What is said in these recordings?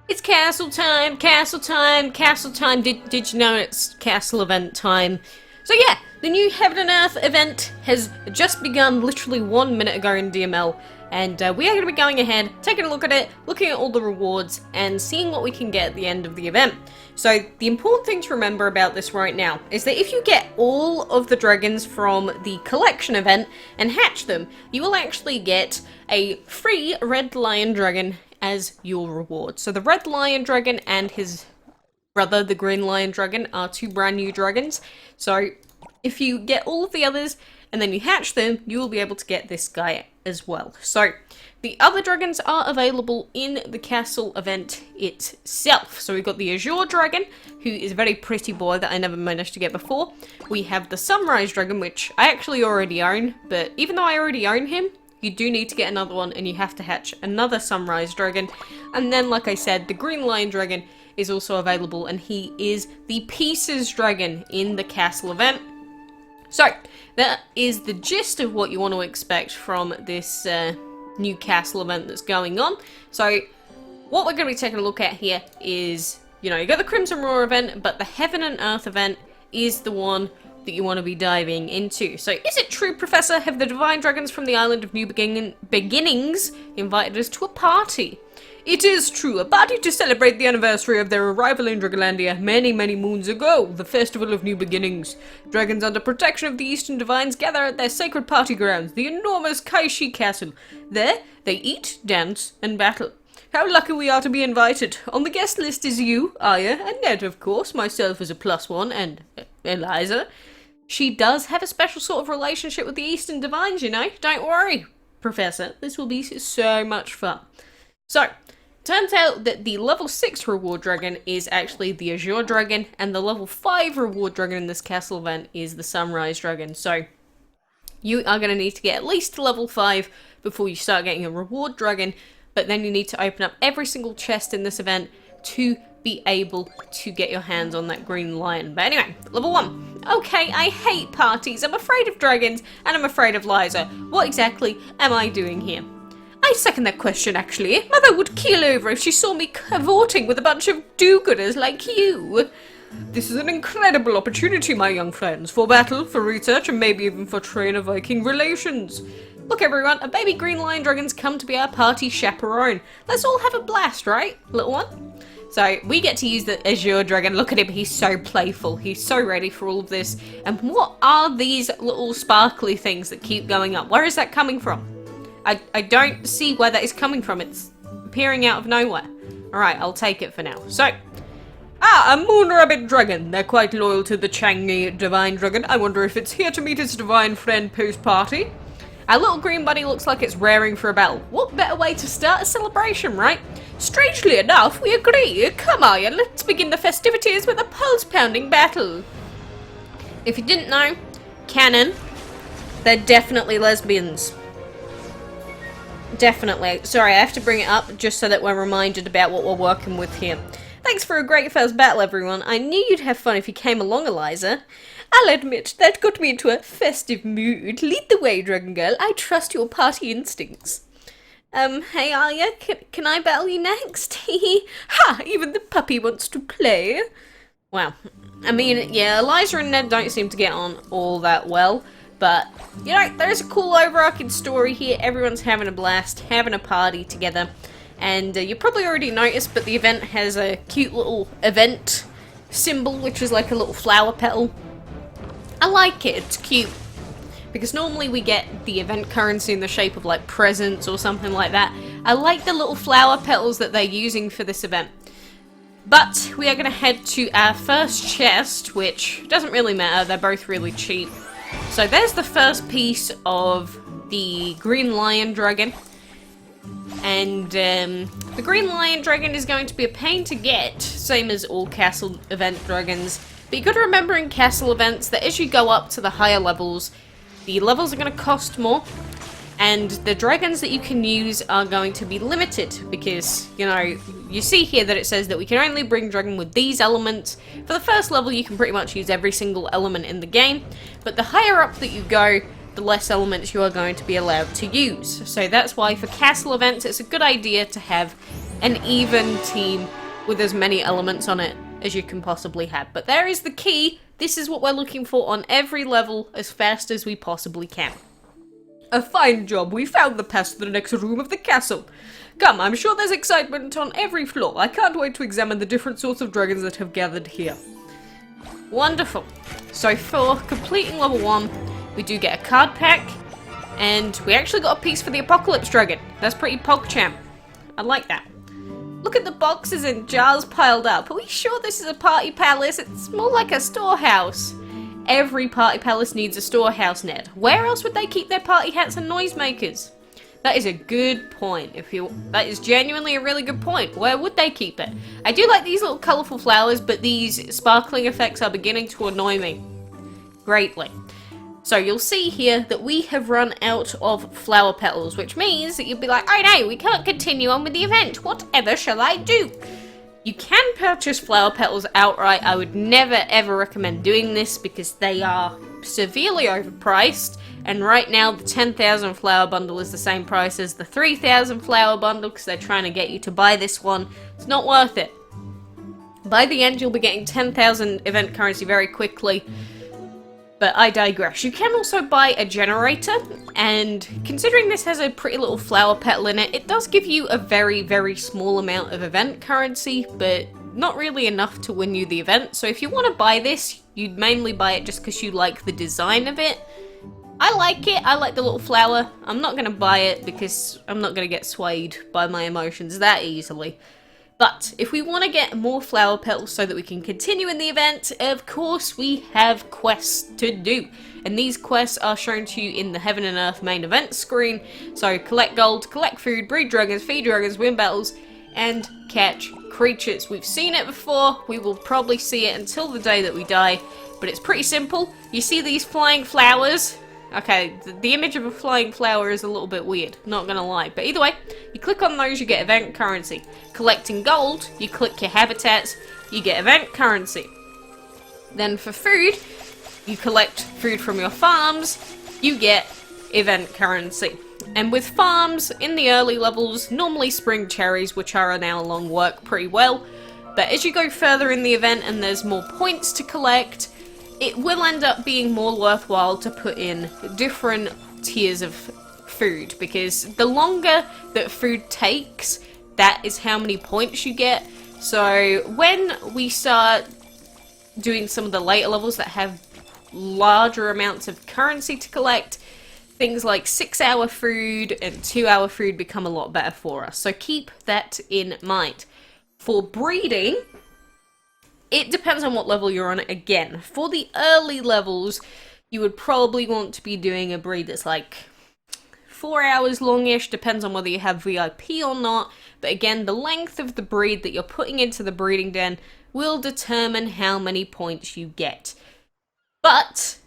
It's castle time, castle time, castle time. Did you know it's castle event time? So yeah, the new Heaven and Earth event has just begun literally 1 minute ago in DML. And we are going to be going ahead, taking a look at it, looking at all the rewards, and seeing what we can get at the end of the event. So the important thing to remember about this right now is that if you get all of the dragons from the collection event and hatch them, you will actually get a free red lion dragon as your reward. So the red lion dragon and his brother, the green lion dragon, are two brand new dragons. So if you get all of the others and then you hatch them, you will be able to get this guy as well. So the other dragons are available in the castle event itself. So we've got the Azure dragon, who is a very pretty boy that I never managed to get before. We have the Sunrise dragon, which I actually already own, but even though I already own him, you do need to get another one and you have to hatch another Sunrise dragon. And then, like I said, the Green Lion dragon is also available, and he is the Pieces dragon in the castle event. So that is the gist of what you want to expect from this new castle event that's going on. So what we're going to be taking a look at here is, you know, you got the Crimson Roar event, but the Heaven and Earth event is the one that you want to be diving into. So is it true, Professor? Have the Divine Dragons from the Island of New Beginnings invited us to a party? It is true, a party to celebrate the anniversary of their arrival in Dragonlandia many, many moons ago, the Festival of New Beginnings. Dragons under protection of the Eastern Divines gather at their sacred party grounds, the enormous Kaishi Castle. There, they eat, dance, and battle. How lucky we are to be invited. On the guest list is you, Aya, and Ned, of course, myself as a +1, and Eliza. She does have a special sort of relationship with the Eastern Divines, you know. Don't worry, Professor. This will be so much fun. So, turns out that the level 6 reward dragon is actually the Azure dragon, and the level 5 reward dragon in this castle event is the Sunrise dragon. So, you are going to need to get at least level 5 before you start getting a reward dragon, but then you need to open up every single chest in this event to be able to get your hands on that green lion. But anyway, level 1. Okay, I hate parties, I'm afraid of dragons, and I'm afraid of Liza. What exactly am I doing here? I second that question, actually. Mother would keel over if she saw me cavorting with a bunch of do-gooders like you. This is an incredible opportunity, my young friends, for battle, for research, and maybe even for trainer Viking relations. Look everyone, a baby green lion dragon's come to be our party chaperone. Let's all have a blast, right, little one? So we get to use the Azure dragon. Look at him, he's so playful. He's so ready for all of this. And what are these little sparkly things that keep going up? Where is that coming from? I don't see where that is coming from. It's appearing out of nowhere. Alright, I'll take it for now. So, a moon rabbit dragon. They're quite loyal to the Changi divine dragon. I wonder if it's here to meet its divine friend post-party. Our little green bunny looks like it's raring for a battle. What better way to start a celebration, right? Strangely enough, we agree. Come on, let's begin the festivities with a pulse-pounding battle. If you didn't know, canon, they're definitely lesbians. Definitely. Sorry, I have to bring it up just so that we're reminded about what we're working with here. Thanks for a great first battle, everyone. I knew you'd have fun if you came along, Eliza. I'll admit, that got me into a festive mood. Lead the way, Dragon Girl. I trust your party instincts. Hey Arya, can I battle you next? Ha! Even the puppy wants to play. Wow. I mean, yeah, Eliza and Ned don't seem to get on all that well. But, you know, there's a cool overarching story here. Everyone's having a blast, having a party together. And you probably already noticed, but the event has a cute little event symbol, which is like a little flower petal. I like it, it's cute. Because normally we get the event currency in the shape of like presents or something like that. I like the little flower petals that they're using for this event. But we are going to head to our first chest, which doesn't really matter, they're both really cheap. So there's the first piece of the Green Lion Dragon. And the Green Lion Dragon is going to be a pain to get, same as all castle event dragons. But you got to remember in castle events that as you go up to the higher levels, the levels are going to cost more. And the dragons that you can use are going to be limited because, you know, you see here that it says that we can only bring dragon with these elements. For the first level, you can pretty much use every single element in the game, but the higher up that you go, the less elements you are going to be allowed to use. So that's why for castle events, it's a good idea to have an even team with as many elements on it as you can possibly have. But there is the key. This is what we're looking for on every level as fast as we possibly can. A fine job. We found the path to the next room of the castle. Come, I'm sure there's excitement on every floor. I can't wait to examine the different sorts of dragons that have gathered here. Wonderful. So for completing level 1, we do get a card pack, and we actually got a piece for the Apocalypse Dragon. That's pretty PogChamp. I like that. Look at the boxes and jars piled up. Are we sure this is a party palace? It's more like a storehouse. Every party palace needs a storehouse, Ned. Where else would they keep their party hats and noisemakers? That is a good point. That is genuinely a really good point. Where would they keep it? I do like these little colourful flowers, but these sparkling effects are beginning to annoy me greatly. So you'll see here that we have run out of flower petals, which means that you'll be like, oh no, we can't continue on with the event. Whatever shall I do? You can purchase flower petals outright. I would never ever recommend doing this because they are severely overpriced. And right now the 10,000 flower bundle is the same price as the 3,000 flower bundle because they're trying to get you to buy this one. It's not worth it. By the end you'll be getting 10,000 event currency very quickly. But I digress. You can also buy a generator, and considering this has a pretty little flower petal in it, it does give you a very, very small amount of event currency, but not really enough to win you the event. So if you want to buy this, you'd mainly buy it just because you like the design of it. I like it. I like the little flower. I'm not going to buy it because I'm not going to get swayed by my emotions that easily. But if we want to get more flower petals so that we can continue in the event, of course we have quests to do. And these quests are shown to you in the Heaven and Earth main event screen. So collect gold, collect food, breed dragons, feed dragons, win battles, and catch creatures. We've seen it before. We will probably see it until the day that we die. But it's pretty simple. You see these flying flowers? Okay, the image of a flying flower is a little bit weird, not gonna lie. But either way, you click on those, you get event currency. Collecting gold, you click your habitats, you get event currency. Then for food, you collect food from your farms, you get event currency. And with farms, in the early levels, normally spring cherries, which are an hour long, work pretty well. But as you go further in the event and there's more points to collect, it will end up being more worthwhile to put in different tiers of food, because the longer that food takes, that is how many points you get. So when we start doing some of the later levels that have larger amounts of currency to collect, things like 6-hour food and 2-hour food become a lot better for us. So keep that in mind. For breeding, it depends on what level you're on. Again, for the early levels, you would probably want to be doing a breed that's like 4 hours longish, depends on whether you have VIP or not. But again, the length of the breed that you're putting into the breeding den will determine how many points you get. But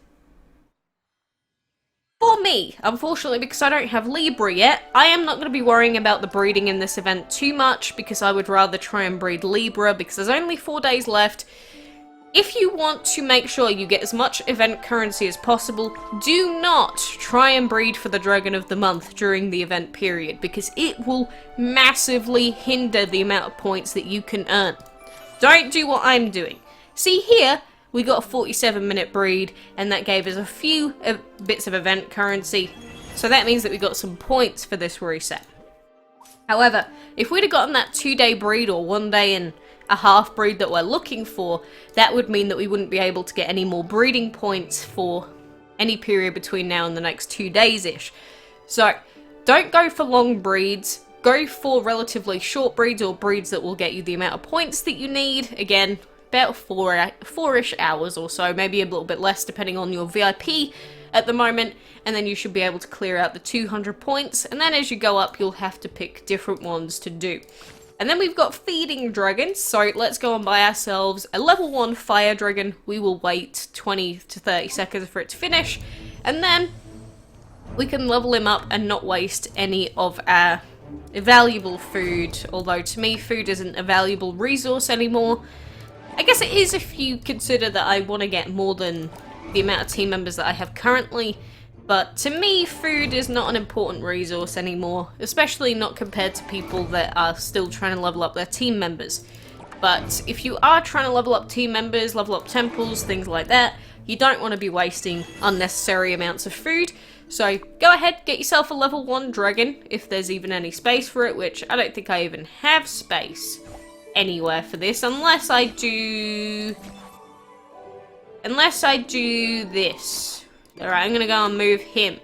for me, unfortunately, because I don't have Libra yet, I am not going to be worrying about the breeding in this event too much, because I would rather try and breed Libra, because there's only 4 days left. If you want to make sure you get as much event currency as possible, do not try and breed for the Dragon of the Month during the event period, because it will massively hinder the amount of points that you can earn. Don't do what I'm doing. See here, we got a 47-minute breed, and that gave us a few bits of event currency. So that means that we got some points for this reset. However, if we'd have gotten that 2-day breed or 1 day and a half breed that we're looking for, that would mean that we wouldn't be able to get any more breeding points for any period between now and the next 2 days-ish. So don't go for long breeds. Go for relatively short breeds or breeds that will get you the amount of points that you need. Again, about 4-ish hours or so, maybe a little bit less depending on your VIP at the moment, and then you should be able to clear out the 200 points, and then as you go up you'll have to pick different ones to do. And then we've got feeding dragons, so let's go and buy ourselves a level 1 fire dragon. We will wait 20 to 30 seconds for it to finish, and then we can level him up and not waste any of our valuable food, although to me food isn't a valuable resource anymore. I guess it is if you consider that I want to get more than the amount of team members that I have currently, But to me, food is not an important resource anymore, especially not compared to people that are still trying to level up their team members. But if you are trying to level up team members, level up temples, things like that, you don't want to be wasting unnecessary amounts of food. So go ahead, get yourself a level 1 dragon, if there's even any space for it, which I don't think I even have space anywhere for this, unless I do this. Alright, I'm gonna go and move him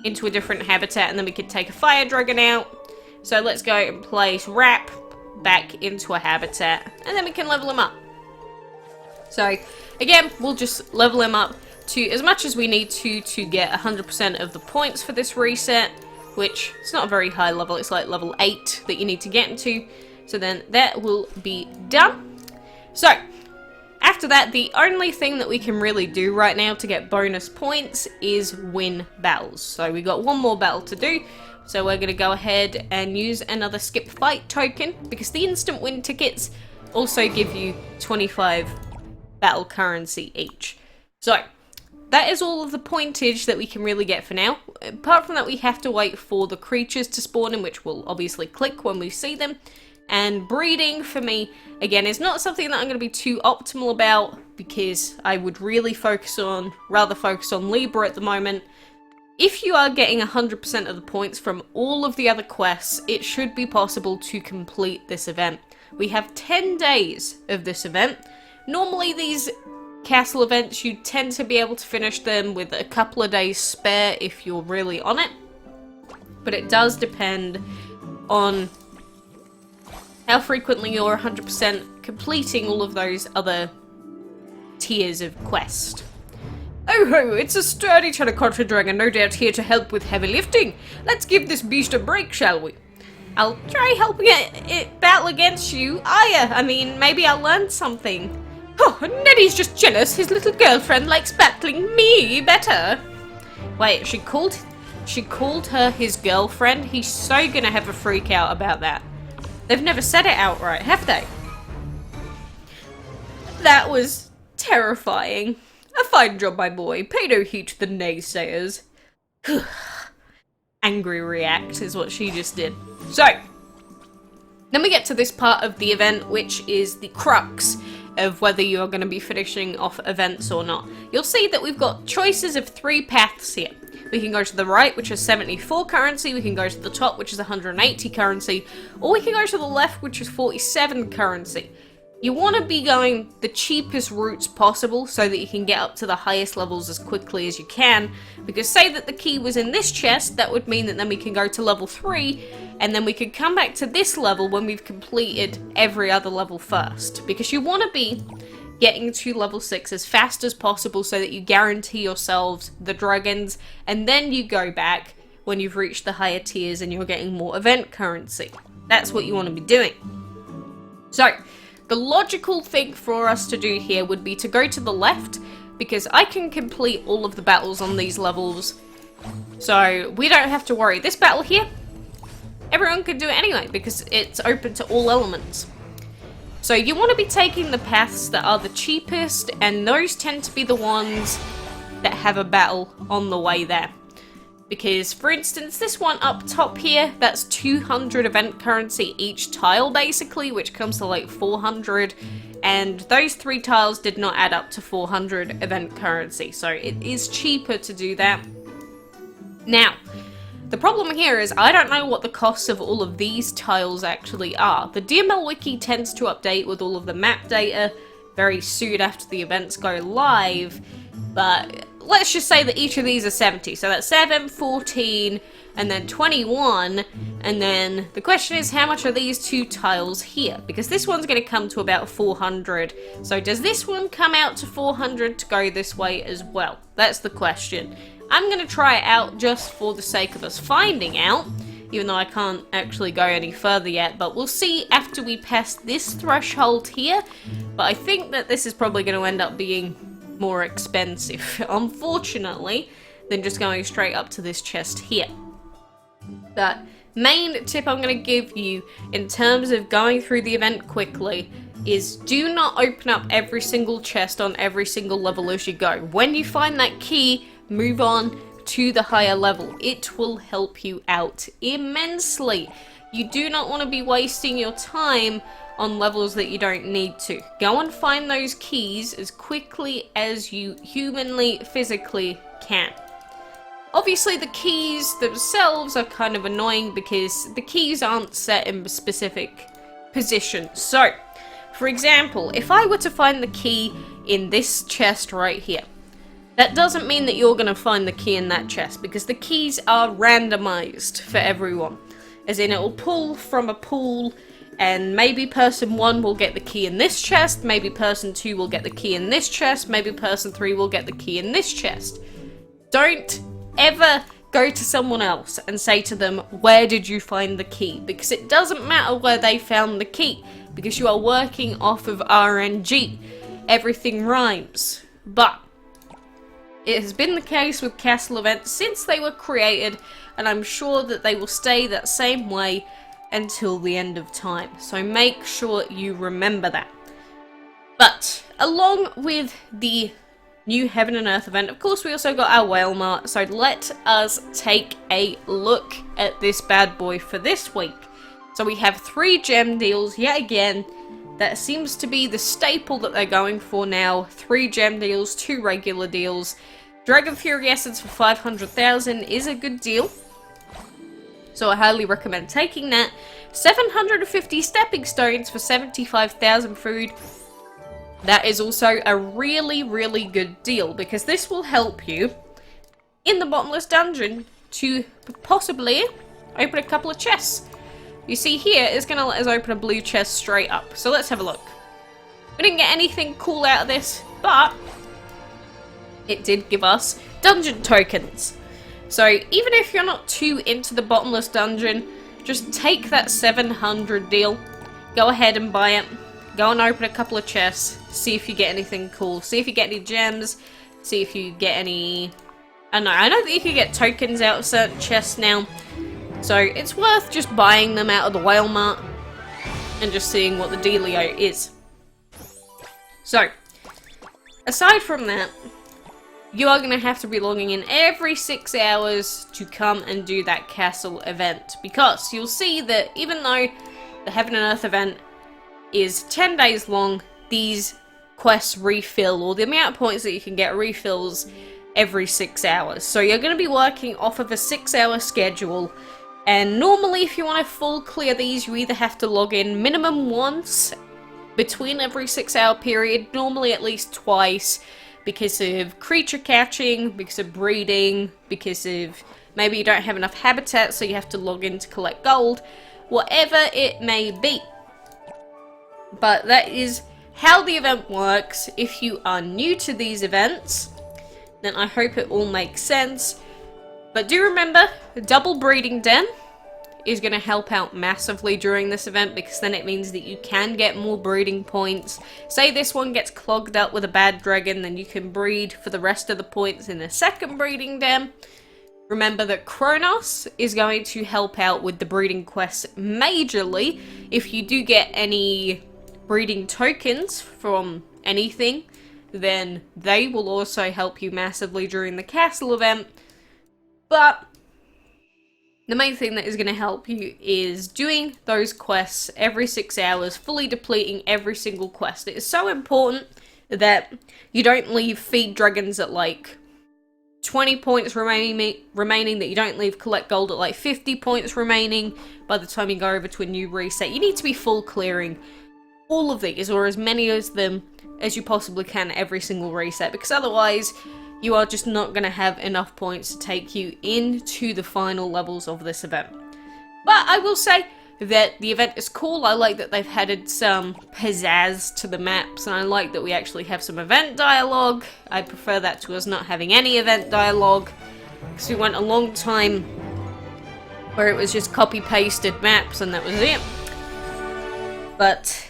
into a different habitat, and then we could take a fire dragon out. So let's go and place Wrap back into a habitat, and then we can level him up. So again, we'll just level him up to as much as we need to get 100% of the points for this reset, which it's not a very high level, it's like level 8 that you need to get into. So then that will be done. So after that, the only thing that we can really do right now to get bonus points is win battles. So we got one more battle to do. So we're going to go ahead and use another skip fight token, because the instant win tickets also give you 25 battle currency each. So that is all of the pointage that we can really get for now. Apart from that, we have to wait for the creatures to spawn in, which we'll obviously click when we see them. And breeding, for me, again, is not something that I'm going to be too optimal about, because I would really rather focus on Libra at the moment. If you are getting 100% of the points from all of the other quests, it should be possible to complete this event. We have 10 days of this event. Normally these castle events, you tend to be able to finish them with a couple of days spare if you're really on it. But it does depend on how frequently you're 100% completing all of those other tiers of quest. Oh ho, it's a sturdy Terracotta dragon, no doubt here to help with heavy lifting. Let's give this beast a break, shall we? I'll try helping it battle against you. I mean, maybe I'll learn something. Oh, Neddy's just jealous. His little girlfriend likes battling me better. Wait, she called her his girlfriend? He's so gonna have a freak out about that. They've never said it outright, have they? That was terrifying. A fine job, my boy. Pay no heed to the naysayers. Angry react is what she just did. So, then we get to this part of the event, which is the crux of whether you're going to be finishing off events or not. You'll see that we've got choices of 3 paths here. We can go to the right, which is 74 currency, we can go to the top, which is 180 currency, or we can go to the left, which is 47 currency. You want to be going the cheapest routes possible so that you can get up to the highest levels as quickly as you can, because say that the key was in this chest, that would mean that then we can go to level 3, and then we could come back to this level when we've completed every other level first, because you want to be getting to level 6 as fast as possible so that you guarantee yourselves the dragons, and then you go back when you've reached the higher tiers and you're getting more event currency. That's what you want to be doing. So, the logical thing for us to do here would be to go to the left, because I can complete all of the battles on these levels, so we don't have to worry. This battle here, everyone can do it anyway, because it's open to all elements. So you want to be taking the paths that are the cheapest, and those tend to be the ones that have a battle on the way there. Because, for instance, this one up top here, that's 200 event currency each tile, basically, which comes to like 400, and those 3 tiles did not add up to 400 event currency, so it is cheaper to do that. Now, the problem here is I don't know what the costs of all of these tiles actually are. The DML wiki tends to update with all of the map data very soon after the events go live, but let's just say that each of these are 70. So that's 7, 14, and then 21, and then the question is how much are these 2 tiles here? Because this one's going to come to about 400. So does this one come out to 400 to go this way as well? That's the question. I'm going to try it out just for the sake of us finding out, even though I can't actually go any further yet, but we'll see after we pass this threshold here. But I think that this is probably going to end up being more expensive, unfortunately, than just going straight up to this chest here. But main tip I'm going to give you in terms of going through the event quickly is do not open up every single chest on every single level as you go. When you find that key, move on to the higher level. It will help you out immensely. You do not want to be wasting your time on levels that you don't need to. Go and find those keys as quickly as you humanly, physically can. Obviously, the keys themselves are kind of annoying because the keys aren't set in specific positions. So, for example, if I were to find the key in this chest right here, that doesn't mean that you're going to find the key in that chest, because the keys are randomized for everyone. As in, it will pull from a pool, and maybe person 1 will get the key in this chest, maybe person 2 will get the key in this chest, maybe person 3 will get the key in this chest. Don't ever go to someone else and say to them, where did you find the key? Because it doesn't matter where they found the key, because you are working off of RNG. Everything rhymes. But it has been the case with castle events since they were created, and I'm sure that they will stay that same way until the end of time. So make sure you remember that. But along with the new Heaven and Earth event, of course we also got our whale mart, so let us take a look at this bad boy for this week. So we have 3 gem deals yet again. That seems to be the staple that they're going for now. 3 gem deals, 2 regular deals. Dragon Fury Essence for 500,000 is a good deal, so I highly recommend taking that. 750 Stepping Stones for 75,000 food. That is also a really, really good deal, because this will help you in the bottomless dungeon to possibly open a couple of chests. You see here, it's going to let us open a blue chest straight up. So let's have a look. We didn't get anything cool out of this, but it did give us dungeon tokens. So even if you're not too into the bottomless dungeon, just take that 700 deal, go ahead and buy it, go and open a couple of chests, see if you get anything cool, see if you get any gems, see if you get any... I know that you can get tokens out of certain chests now, so it's worth just buying them out of the whale mart and just seeing what the dealio is. So, aside from that, you are going to have to be logging in every 6 hours to come and do that castle event, because you'll see that even though the Heaven and Earth event is 10 days long, these quests refill, or the amount of points that you can get refills every 6 hours. So you're going to be working off of a 6-hour schedule, and normally if you want to full clear these, you either have to log in minimum once between every 6-hour period, normally at least twice, because of creature catching, because of breeding, because of maybe you don't have enough habitat so you have to log in to collect gold, whatever it may be. But that is how the event works. If you are new to these events, then I hope it all makes sense. But do remember, the double breeding den is going to help out massively during this event, because then it means that you can get more breeding points. Say this one gets clogged up with a bad dragon, then you can breed for the rest of the points in the second breeding den. Remember that Kronos is going to help out with the breeding quests majorly. If you do get any breeding tokens from anything, then they will also help you massively during the castle event. But the main thing that is going to help you is doing those quests every 6 hours, fully depleting every single quest. It is so important that you don't leave feed dragons at like 20 points remaining, that you don't leave collect gold at like 50 points remaining by the time you go over to a new reset. You need to be full clearing all of these, or as many of them as you possibly can every single reset, because otherwise you are just not going to have enough points to take you into the final levels of this event. But I will say that the event is cool. I like that they've added some pizzazz to the maps, and I like that we actually have some event dialogue. I prefer that to us not having any event dialogue, because we went a long time where it was just copy-pasted maps and that was it. But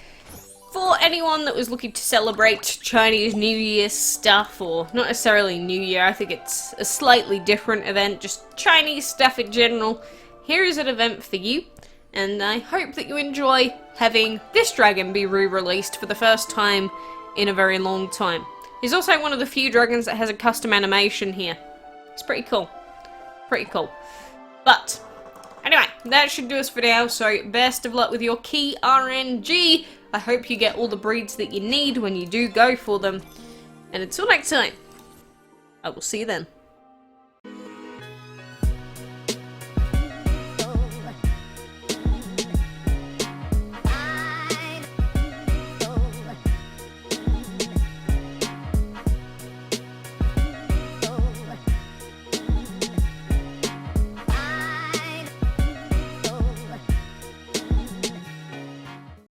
for anyone that was looking to celebrate Chinese New Year stuff, or not necessarily New Year, I think it's a slightly different event, just Chinese stuff in general, here is an event for you, and I hope that you enjoy having this dragon be re-released for the first time in a very long time. He's also one of the few dragons that has a custom animation here. It's pretty cool. Pretty cool. But, anyway, that should do us for now, so best of luck with your key RNG. I hope you get all the breeds that you need when you do go for them. And until next time, I will see you then.